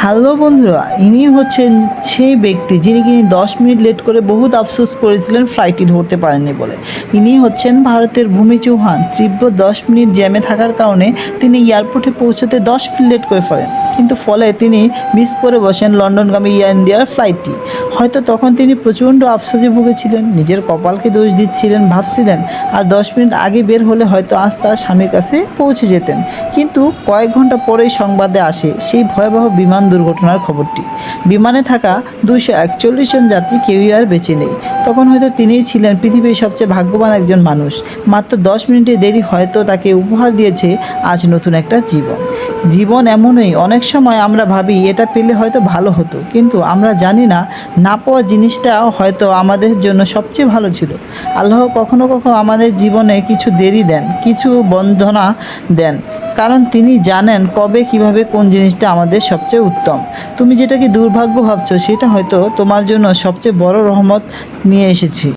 Hello বন্ধুরা, ইনি হচ্ছেন সেই ব্যক্তি যিনি 10 মিনিট লেট করে বহুত আফসোস করেছিলেন ফ্লাইটটি ধরতে পারেননি বলে। ইনি হচ্ছেন ভারতের ভূমি চৌহান। তীব্র 10 মিনিট জ্যামে থাকার কারণে তিনি এয়ারপোর্টে পৌঁছতে 10 মিনিট লেট করে ফেলেন, কিন্তু ফলে তিনি মিস করে বসেন লন্ডনগামী এয়ার ইন্ডিয়ার ফ্লাইটটি। হয়তো তখন তিনি প্রচণ্ড আফসোসে ভুগেছিলেন, নিজের কপালকে দোষ দিচ্ছিলেন, ভাবছিলেন আর 10 মিনিট আগে বের হলে হয়তো আজ তার স্বামীর কাছে পৌঁছে যেতেন। কিন্তু কয়েক ঘন্টা পরেই সংবাদে আসে সেই ভয়াবহ বিমান দুর্ঘটনার খবরটি। বিমানে থাকা 241 জন যাত্রী কেউই আর বেঁচে নেই। তখন হয়তো তিনিই ছিলেন পৃথিবীর সবচেয়ে ভাগ্যবান একজন মানুষ। মাত্র 10 মিনিটের দেরি হয়তো তাকে উপহার দিয়েছে আজ নতুন একটা জীবন। জীবন এমনই, অনেক সময় আমরা ভাবি এটা পেলে হয়তো ভালো হতো, কিন্তু আমরা জানি না না পাওয়া জিনিসটা হয়তো আমাদের জন্য সবচেয়ে ভালো ছিল। আল্লাহ কখনো কখনো আমাদের জীবনে কিছু দেরি দেন, কিছু বন্ধনা দেন, কারণ তিনি জানেন কবে কিভাবে কোন জিনিসটা আমাদের সবচেয়ে উত্তম। তুমি যেটাকে দুর্ভাগ্য ভাবছো সেটা হয়তো তোমার জন্য সবচেয়ে বড় রহমত নিয়ে এসেছি।